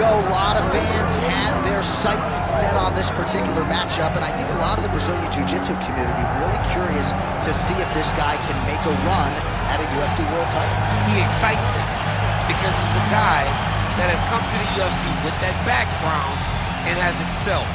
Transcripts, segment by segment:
go. A lot of fans had their sights set on this particular matchup, and I think a lot of the Brazilian Jiu-Jitsu community really curious to see if this guy can make a run at a UFC world title. He excites them because he's a guy that has come to the UFC with that background and has excelled.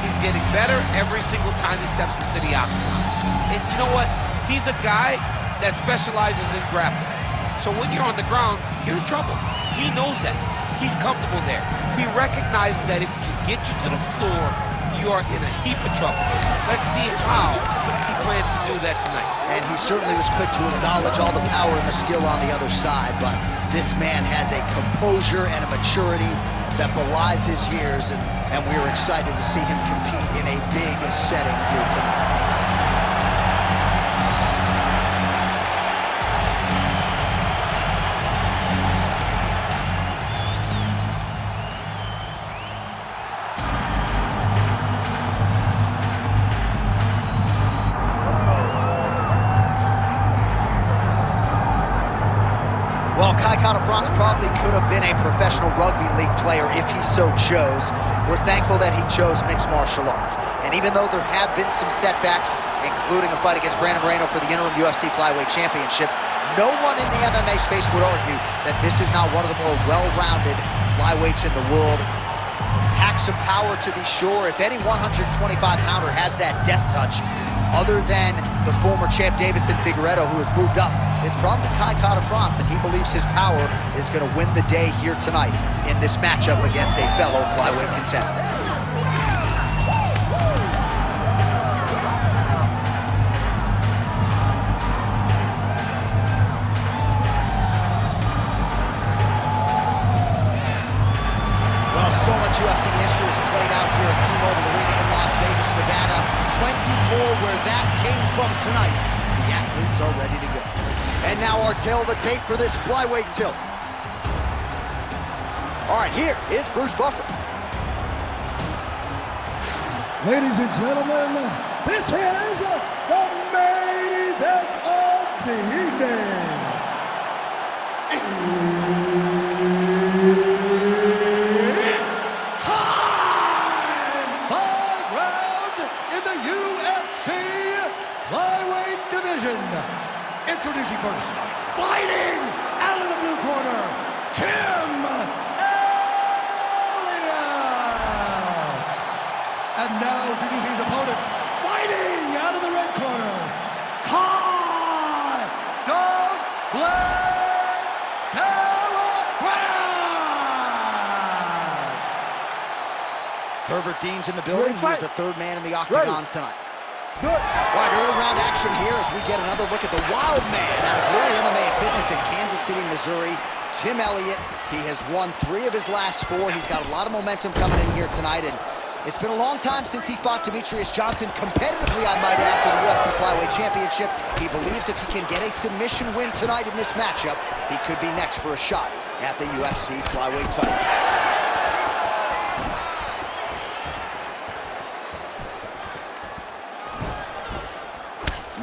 He's getting better every single time he steps into the octagon. And you know what? He's a guy that specializes in grappling. So when you're on the ground, you're in trouble. He knows that. He's comfortable there. He recognizes that if he can get you to the floor, you are in a heap of trouble. Let's see how he plans to do that tonight. And he certainly was quick to acknowledge all the power and the skill on the other side, but this man has a composure and a maturity that belies his years, and we're excited to see him compete in a big setting here tonight. France probably could have been a professional rugby league player if he so chose. We're thankful that he chose mixed martial arts. And even though there have been some setbacks, including a fight against Brandon Moreno for the interim UFC flyweight championship, no one in the MMA space would argue that this is not one of the more well-rounded flyweights in the world. Packs of power, to be sure. If any 125-pounder has that death touch, other than the former champ Davison Figueiredo, who has moved up, it's probably Kai France, and he believes his power is going to win the day here tonight in this matchup against a fellow flyweight contender. Well, so much UFC history is played out here at T-Mobile Arena in Las Vegas, Nevada. Plenty more where that came from tonight. The athletes are ready to go. And now our tail of the tape for this flyweight tilt. All right, here is Bruce Buffer. Ladies and gentlemen, this is the main event of the evening. It's time! 5 rounds in the UFC flyweight division. Introducing first, fighting out of the blue corner, Tim Elliott. And now introducing his opponent, fighting out of the red corner, Kai Herbert Dean's in the building. He's the third man in the octagon tonight. All right, early round action here as we get another look at the wild man out of Glory MMA and Fitness in Kansas City, Missouri, Tim Elliott. He has won 3 of his last 4. He's got a lot of momentum coming in here tonight, and it's been a long time since he fought Demetrius Johnson competitively, I might add, for the UFC Flyweight Championship. He believes if he can get a submission win tonight in this matchup, he could be next for a shot at the UFC Flyweight title.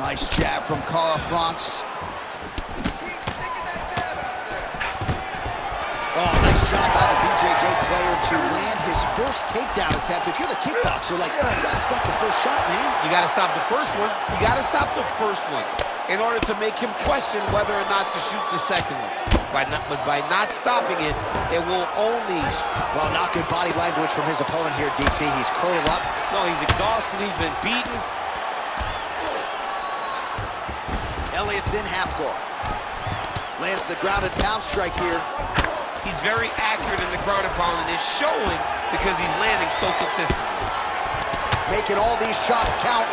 Nice jab from France. Oh, nice job by the BJJ player to land his first takedown attempt. If you're the kickboxer, you gotta stop the first shot, man. You gotta stop the first one. You gotta stop the first one in order to make him question whether or not to shoot the second one. But by not stopping it, it will only... Well, not good body language from his opponent here, DC. He's curled up. No, he's exhausted. He's been beaten. Elliott's in half guard. Lands the grounded pound strike here. He's very accurate in the grounded pound, and it's showing because he's landing so consistently. Making all these shots count.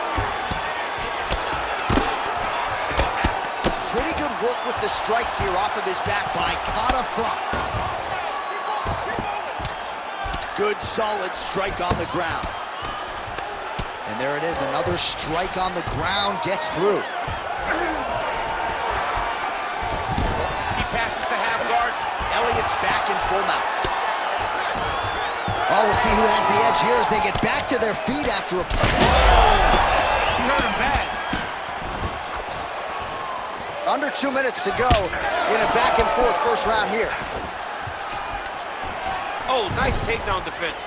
Pretty good work with the strikes here off of his back by France. Good, solid strike on the ground. And there it is, another strike on the ground, gets through. Passes to half guard. Elliott's back in full mount. Oh, we'll see who has the edge here as they get back to their feet after a... He hurt him bad. Under 2 minutes to go in a back-and-forth first round here. Oh, Oh, nice takedown defense.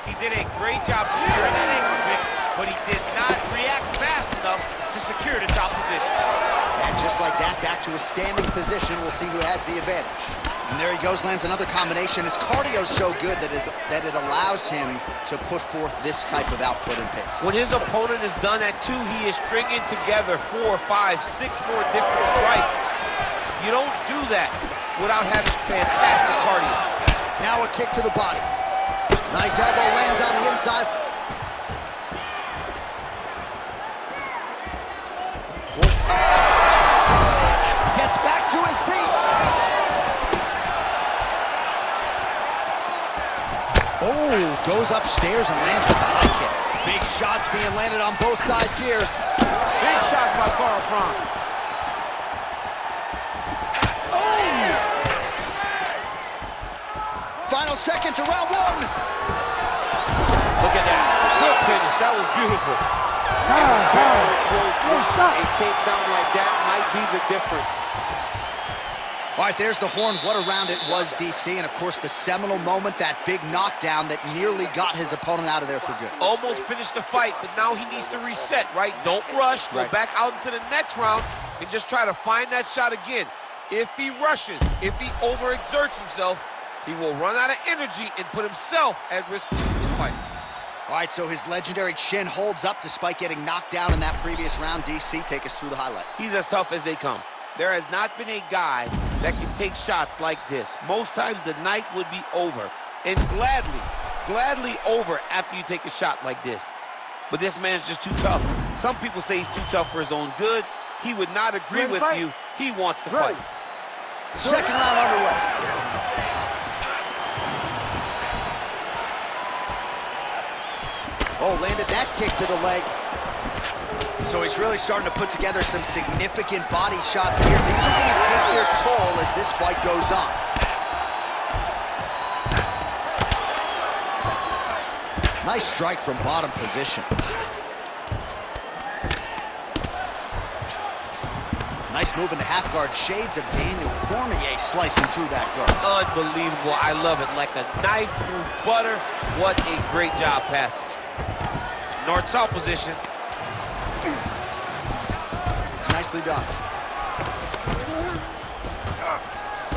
He did a great job securing that ankle pick, but he did not react fast enough to secure the top position. And just like that, back to a standing position. We'll see who has the advantage. And there he goes, lands another combination. His cardio's so good that it allows him to put forth this type of output and pace. When his opponent is done at 2, he is stringing together 4, 5, 6 more different strikes. You don't do that without having fantastic cardio. Now a kick to the body. Nice elbow lands on the inside. Gets back to his feet. Oh, goes upstairs and lands with the high kick. Big shots being landed on both sides here. Big shot by Farah. Final seconds of round 1. Look at that. Good finish. That was beautiful. And a very close round. A takedown like that might be the difference. All right, there's the horn. What a round it was, DC. And, of course, the seminal moment, that big knockdown that nearly got his opponent out of there for good. Almost finished the fight, but now he needs to reset, right? Don't rush. Go back out into the next round and just try to find that shot again. If he rushes, if he overexerts himself, he will run out of energy and put himself at risk in the fight. All right, so his legendary chin holds up despite getting knocked down in that previous round. DC, take us through the highlight. He's as tough as they come. There has not been a guy that can take shots like this. Most times the night would be over, and gladly over after you take a shot like this. But this man's just too tough. Some people say he's too tough for his own good. He would not agree with you. He wants to fight. Second round underway. Oh, landed that kick to the leg. So he's really starting to put together some significant body shots here. These are going to take their toll as this fight goes on. Nice strike from bottom position. Nice move into half guard. Shades of Daniel Cormier slicing through that guard. Unbelievable. I love it. Like a knife through butter. What a great job passing. North-south position. Nicely done.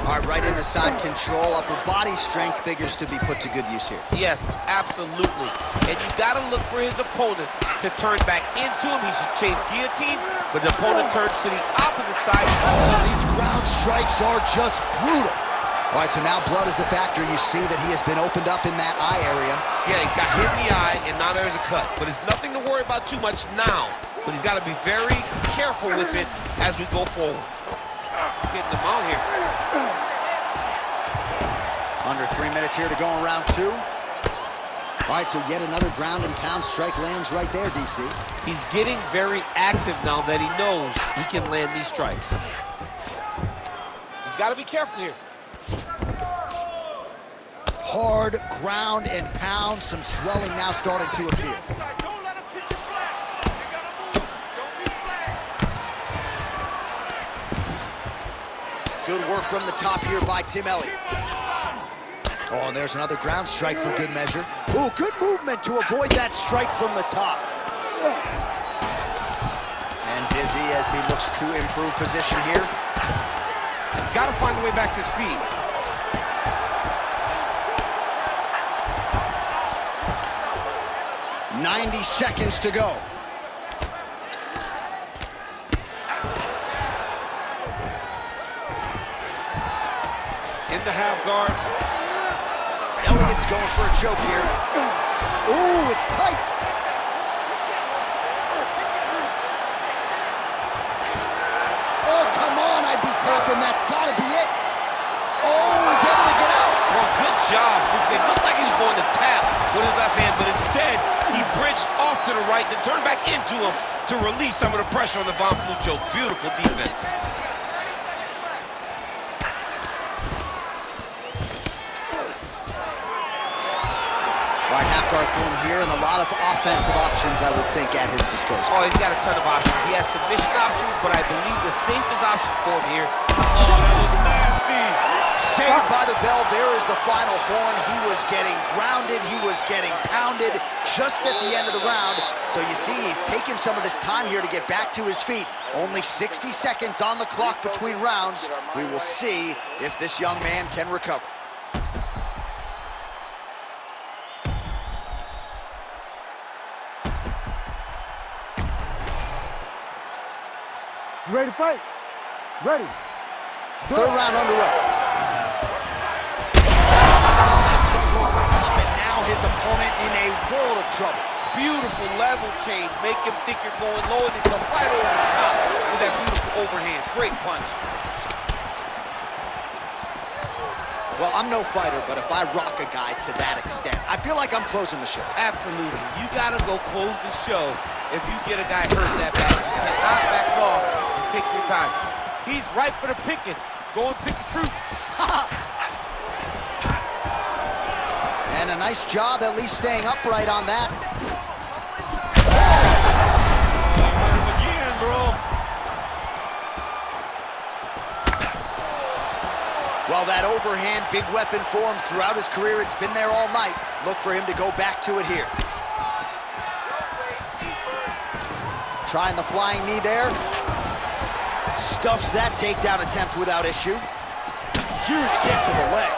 All right, right into side control. Upper body strength figures to be put to good use here. Yes, absolutely. And you got to look for his opponent to turn back into him. He should chase guillotine, but the opponent turns to the opposite side. Oh, these ground strikes are just brutal. All right, so now blood is a factor. You see that he has been opened up in that eye area. Yeah, he got hit in the eye, and now there's a cut. But it's nothing to worry about too much now. But he's got to be very careful with it as we go forward. Getting them out here. Under 3 minutes here to go in round 2. All right, so yet another ground and pound strike lands right there, DC. He's getting very active now that he knows he can land these strikes. He's got to be careful here. Hard ground and pound. Some swelling now starting to appear. Good work from the top here by Tim Elliott. Oh, and there's another ground strike for good measure. Ooh, good movement to avoid that strike from the top. And busy as he looks to improve position here. He's got to find a way back to his feet. .90 seconds to go. In the half guard. Elliott's going for a choke here. Ooh, it's tight. Oh, come on, I'd be tapping. That's got to be it. Oh, he's able to get out. Well, good job. It looked like he was going to tap with his left hand, but instead, he bridged off to the right, then turned back into him to release some of the pressure on the Von Flue choke. Beautiful defense. All right, half guard form here, and a lot of offensive options, I would think, at his disposal. Oh, he's got a ton of options. He has submission options, but I believe the safest option for him here. Oh, that was nasty. Indicated by the bell, there is the final horn. He was getting grounded, he was getting pounded just at the end of the round. So you see, he's taking some of this time here to get back to his feet. Only 60 seconds on the clock between rounds. We will see if this young man can recover. You ready to fight? Ready. Third round underway. And now his opponent in a world of trouble. Beautiful level change. Make him think you're going low and then come right over the top with that beautiful overhand. Great punch. Well, I'm no fighter, but if I rock a guy to that extent, I feel like I'm closing the show. Absolutely. You gotta go close the show if you get a guy hurt that bad. You cannot back off and take your time. He's right for the picking. Go and pick the fruit. And a nice job at least staying upright on that. Again, bro. Well, that overhand big weapon for him throughout his career. It's been there all night. Look for him to go back to it here. Trying the flying knee there. Stuffs that takedown attempt without issue. Huge kick to the leg.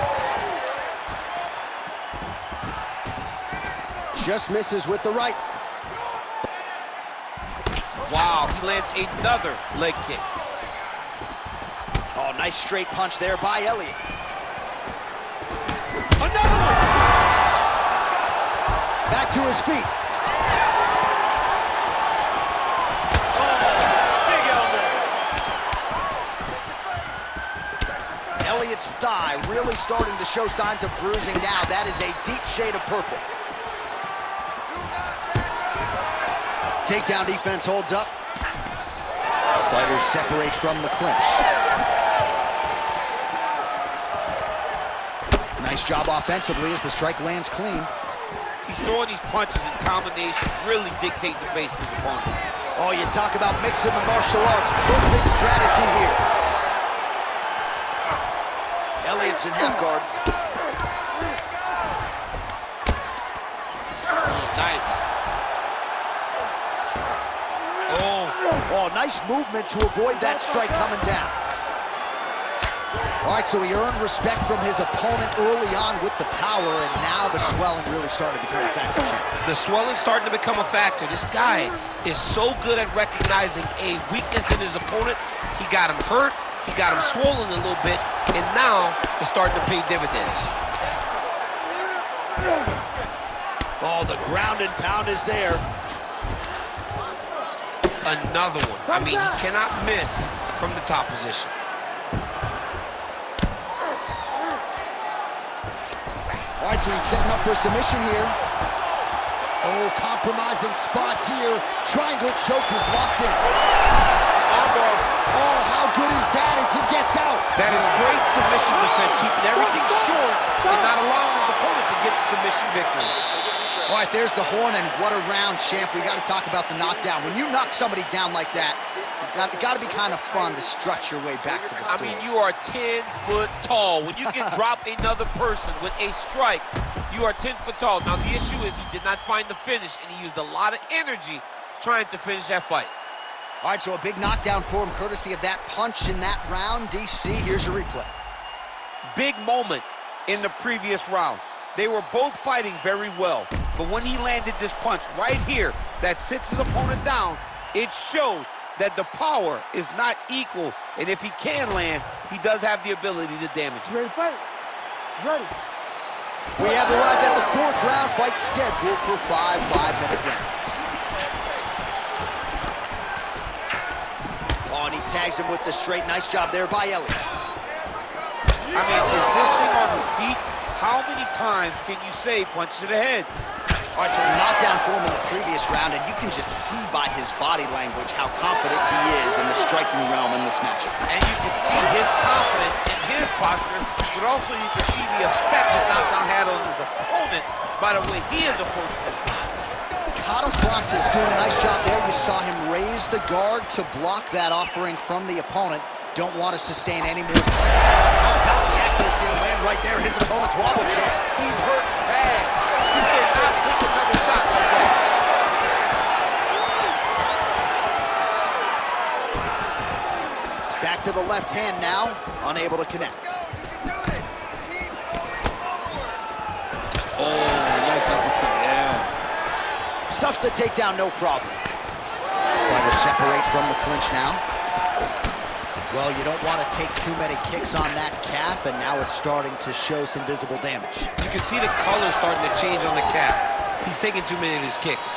Just misses with the right. Wow, he lands another leg kick. Oh, nice straight punch there by Elliott. Another one! Back to his feet. Elliott's thigh really starting to show signs of bruising now. That is a deep shade of purple. Takedown defense holds up. Fighters separate from the clinch. Nice job offensively as the strike lands clean. He's throwing these punches in combination, really dictate the pace of his opponent. Oh, you talk about mixing the martial arts. Perfect strategy here. Elliott's in half guard. Nice. Oh, nice movement to avoid that strike coming down. All right, so he earned respect from his opponent early on with the power, and now the swelling really starting to become a factor. The swelling starting to become a factor. This guy is so good at recognizing a weakness in his opponent. He got him hurt, he got him swollen a little bit, and now it's starting to pay dividends. Oh, the ground and pound is there. Another one. I mean, he cannot miss from the top position. All right, so he's setting up for submission here. Oh, compromising spot here. Triangle choke is locked in. Oh, how good is that as he gets out? That is great submission defense, keeping everything short and not allowing his opponent to get the submission victory. All right, there's the horn, and what a round, champ. We got to talk about the knockdown. When you knock somebody down like that, it got to be kind of fun to strut your way back to the store. I mean, you are 10 foot tall. When you can drop another person with a strike, you are 10 foot tall. Now, the issue is he did not find the finish, and he used a lot of energy trying to finish that fight. All right, so a big knockdown for him, courtesy of that punch in that round. DC, here's your replay. Big moment in the previous round. They were both fighting very well, but when he landed this punch right here that sits his opponent down, it showed that the power is not equal, and if he can land, he does have the ability to damage. Ready to fight? Ready. We have arrived at the fourth round fight scheduled for 5 5-minute rounds. Oh, and he tags him with the straight. Nice job there by Elliott. I mean, is this thing on repeat? How many times can you say punch to the head? All right, so he knocked down for him in the previous round, and you can just see by his body language how confident he is in the striking realm in this matchup. And you can see his confidence in his posture, but also you can see the effect the knockdown had on his opponent by the way he is approaching this round. Francis doing a nice job there. You saw him raise the guard to block that offering from the opponent. Don't want to sustain any more. How about the accuracy to land right there? His opponent's wobble chip. He's hurt bad. He cannot take another shot like that. Back to the left hand now, unable to connect. Oh, nice uppercut, yeah. Stuffs the takedown, no problem. Fighters separate from the clinch now. Well, you don't want to take too many kicks on that calf, and now it's starting to show some visible damage. You can see the color starting to change on the calf. He's taking too many of his kicks.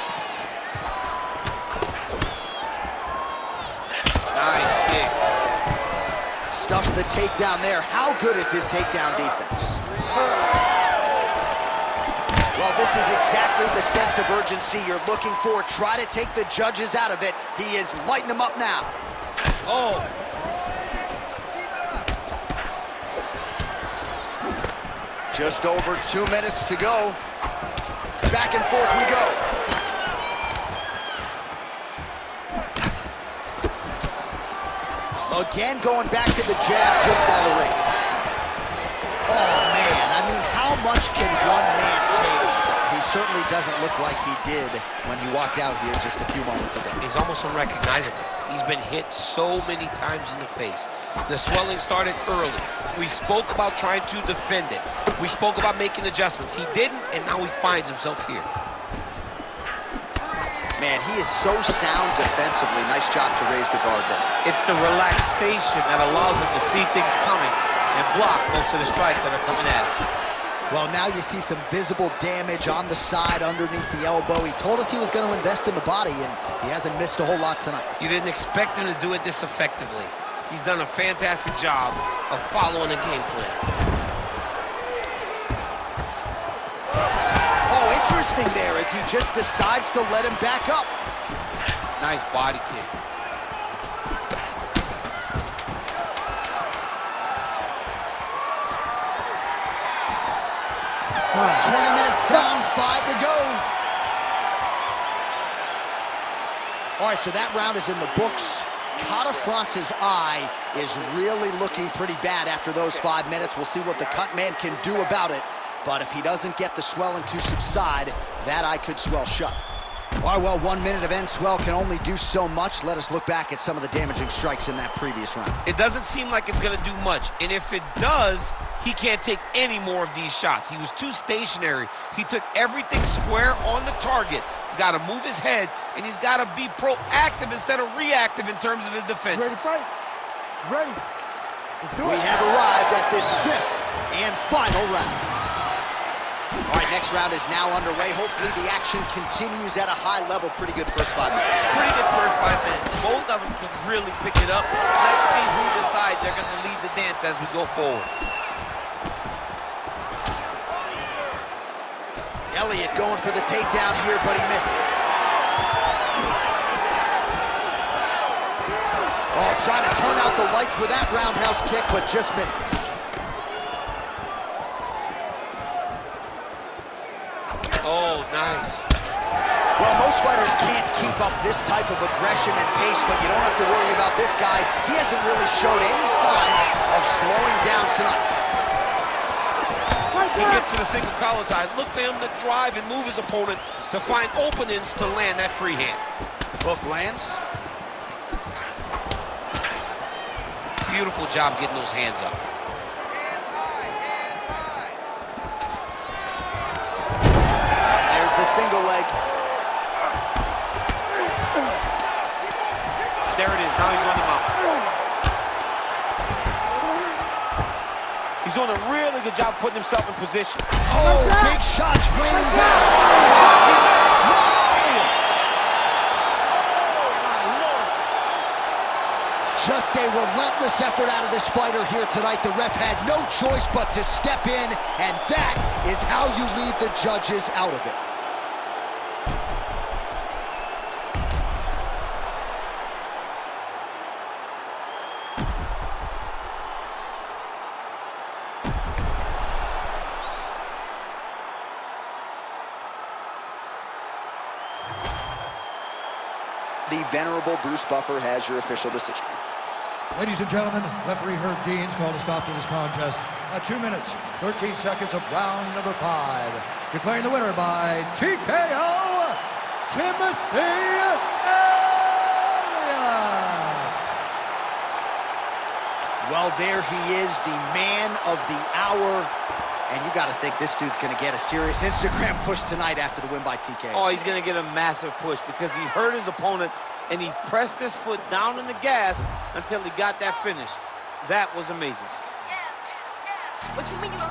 Nice kick. Stuffs the takedown there. How good is his takedown defense? Well, this is exactly the sense of urgency you're looking for. Try to take the judges out of it. He is lighting them up now. Oh. Just over 2 minutes to go. Back and forth we go. Again, going back to the jab, just out of range. Oh, man, I mean, how much can one man take? He certainly doesn't look like he did when he walked out here just a few moments ago. He's almost unrecognizable. He's been hit so many times in the face. The swelling started early. We spoke about trying to defend it. We spoke about making adjustments. He didn't, and now he finds himself here. Man, he is so sound defensively. Nice job to raise the guard there. It's the relaxation that allows him to see things coming and block most of the strikes that are coming at him. Well, now you see some visible damage on the side underneath the elbow. He told us he was going to invest in the body, and he hasn't missed a whole lot tonight. You didn't expect him to do it this effectively. He's done a fantastic job of following a game plan. Oh, interesting there as he just decides to let him back up. Nice body kick. 20 minutes down, 5 to go. All right, so that round is in the books. France's eye is really looking pretty bad after those 5 minutes. We'll see what the cut man can do about it. But if he doesn't get the swelling to subside, that eye could swell shut. All right, well, 1 minute of end swell can only do so much. Let us look back at some of the damaging strikes in that previous round. It doesn't seem like it's going to do much. And if it does, he can't take any more of these shots. He was too stationary. He took everything square on the target. He's got to move his head, and he's got to be proactive instead of reactive in terms of his defense. Ready to fight? Ready. Let's do it. We have arrived at this 5th and final round. All right, next round is now underway. Hopefully the action continues at a high level. Pretty good first 5 minutes. Pretty good first 5 minutes. Both of them can really pick it up. Let's see who decides they're going to lead the dance as we go forward. Elliott going for the takedown here, but he misses. Oh, trying to turn out the lights with that roundhouse kick, but just misses. Oh, nice. Well, most fighters can't keep up this type of aggression and pace, but you don't have to worry about this guy. He hasn't really showed any signs of slowing down tonight. He gets to the single collar tie. Look for him to drive and move his opponent to find openings to land that free hand. Hook lands. Beautiful job getting those hands up. Hands high, hands high. There's the single leg. There it is. Now he's running out. He's doing a really good job putting himself in position. Oh, big shots raining down. No! Just a relentless effort out of this fighter here tonight. The ref had no choice but to step in, and that is how you leave the judges out of it. venerable Bruce Buffer has your official decision. Ladies and gentlemen, referee Herb Dean's called a stop to this contest at 2 minutes, 13 seconds of round number 5. Declaring the winner by TKO, Timothy Elliott. Well, there he is, the man of the hour. And you got to think this dude's going to get a serious Instagram push tonight after the win by TKO. Oh, he's going to get a massive push because he hurt his opponent and he pressed his foot down on the gas until he got that finish. That was amazing. What you mean you don't